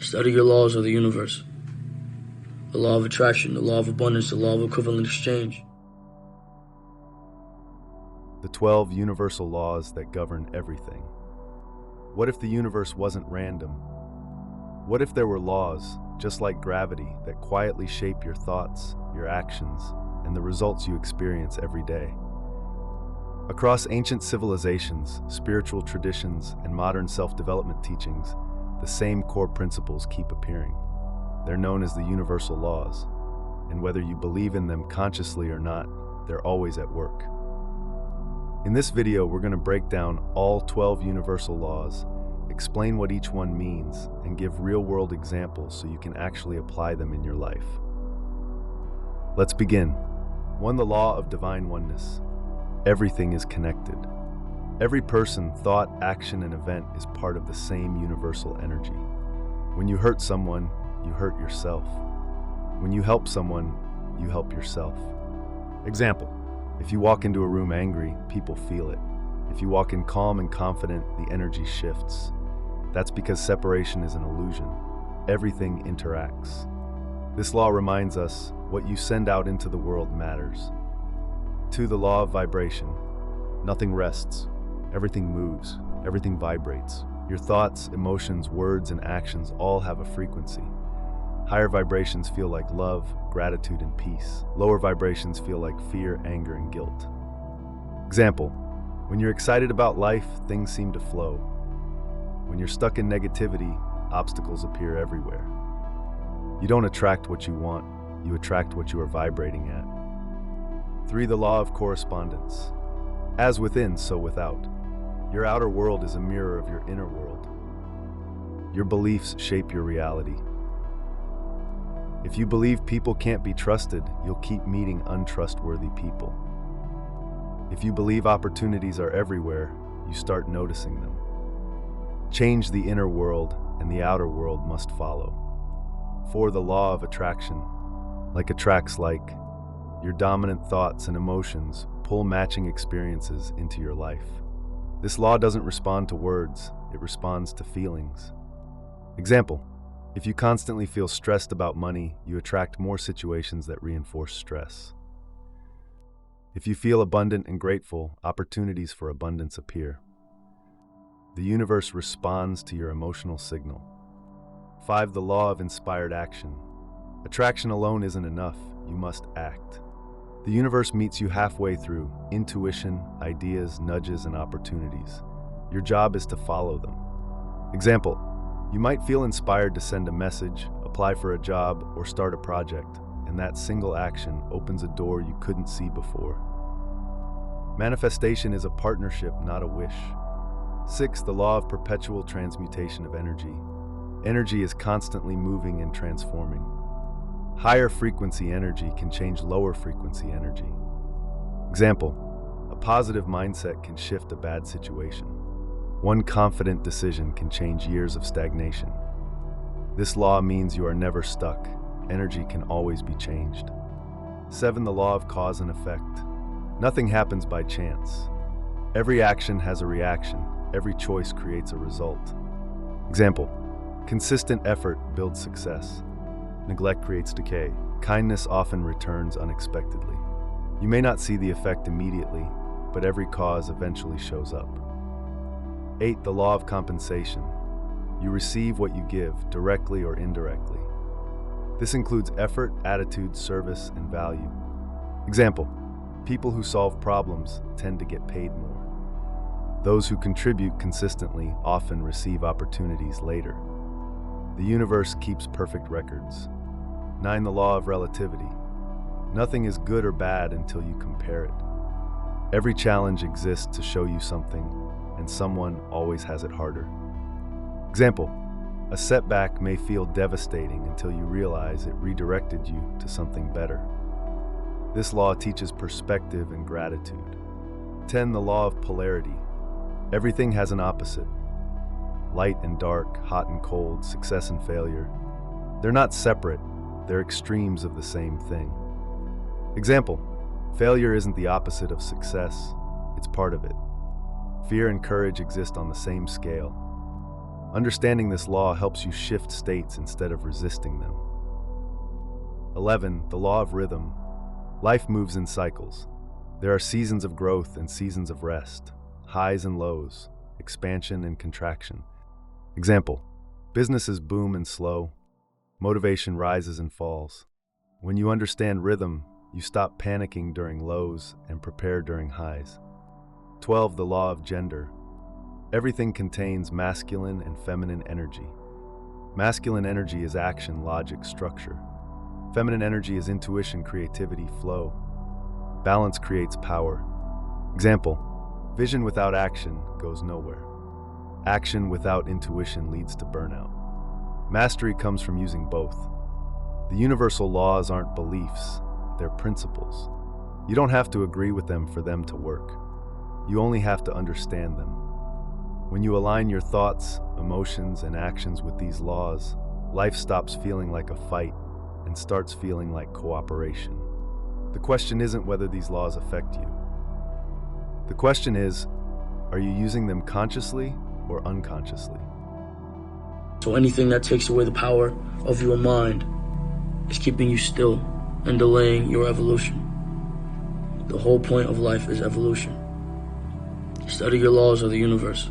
Study your laws of the universe. The law of attraction, the law of abundance, the law of equivalent exchange. The 12 universal laws that govern everything. What if the universe wasn't random? What if there were laws, just like gravity, that quietly shape your thoughts, your actions, and the results you experience every day? Across ancient civilizations, spiritual traditions, and modern self-development teachings, the same core principles keep appearing. They're known as the universal laws, and whether you believe in them consciously or not, they're always at work. In this video, we're going to break down all 12 universal laws, explain what each one means, and give real-world examples so you can actually apply them in your life. Let's begin. 1. The law of divine oneness. Everything is connected. Every person, thought, action, and event is part of the same universal energy. When you hurt someone, you hurt yourself. When you help someone, you help yourself. Example: if you walk into a room angry, people feel it. If you walk in calm and confident, the energy shifts. That's because separation is an illusion. Everything interacts. This law reminds us what you send out into the world matters. 2. The law of vibration. Nothing rests. Everything moves. Everything vibrates. Your thoughts, emotions, words, and actions all have a frequency. Higher vibrations feel like love, gratitude, and peace. Lower vibrations feel like fear, anger, and guilt. Example: when you're excited about life, things seem to flow. When you're stuck in negativity, obstacles appear everywhere. You don't attract what you want, you attract what you are vibrating at. 3. The law of correspondence. As within, so without. Your outer world is a mirror of your inner world. Your beliefs shape your reality. If you believe people can't be trusted, you'll keep meeting untrustworthy people. If you believe opportunities are everywhere, you start noticing them. Change the inner world, and the outer world must follow. 4. The law of attraction. Like attracts like, your dominant thoughts and emotions pull matching experiences into your life. This law doesn't respond to words, it responds to feelings. Example: if you constantly feel stressed about money, you attract more situations that reinforce stress. If you feel abundant and grateful, opportunities for abundance appear. The universe responds to your emotional signal. 5. The law of inspired action. Attraction alone isn't enough, you must act. The universe meets you halfway through intuition, ideas, nudges, and opportunities. Your job is to follow them. Example: you might feel inspired to send a message, apply for a job, or start a project, and that single action opens a door you couldn't see before. Manifestation is a partnership, not a wish. 6. The law of perpetual transmutation of energy. Energy is constantly moving and transforming. Higher frequency energy can change lower frequency energy. Example: a positive mindset can shift a bad situation. One confident decision can change years of stagnation. This law means you are never stuck. Energy can always be changed. 7. The law of cause and effect. Nothing happens by chance. Every action has a reaction. Every choice creates a result. Example: consistent effort builds success. Neglect creates decay. Kindness often returns unexpectedly. You may not see the effect immediately, but every cause eventually shows up. 8. The law of compensation. You receive what you give, directly or indirectly. This includes effort, attitude, service, and value. Example: people who solve problems tend to get paid more. Those who contribute consistently often receive opportunities later. The universe keeps perfect records. 9. The law of relativity. Nothing is good or bad until you compare it. Every challenge exists to show you something, and someone always has it harder. Example: a setback may feel devastating until you realize it redirected you to something better. This law teaches perspective and gratitude. 10. The law of polarity. Everything has an opposite. Light and dark, hot and cold, success and failure. They're not separate, they're extremes of the same thing. Example: failure isn't the opposite of success, it's part of it. Fear and courage exist on the same scale. Understanding this law helps you shift states instead of resisting them. 11. The law of rhythm. Life moves in cycles. There are seasons of growth and seasons of rest, highs and lows, expansion and contraction. Example, businesses boom and slow, motivation rises and falls. When you understand rhythm, you stop panicking during lows and prepare during highs. 12. The law of gender. Everything contains masculine and feminine energy. Masculine energy is action, logic, structure. Feminine energy is intuition, creativity, flow. Balance creates power. Example, vision without action goes nowhere. Action without intuition leads to burnout. Mastery comes from using both. The universal laws aren't beliefs, they're principles. You don't have to agree with them for them to work. You only have to understand them. When you align your thoughts, emotions, and actions with these laws, life stops feeling like a fight and starts feeling like cooperation. The question isn't whether these laws affect you. The question is, are you using them consciously or unconsciously? So anything that takes away the power of your mind is keeping you still and delaying your evolution. The whole point of life is evolution. Study your laws of the universe.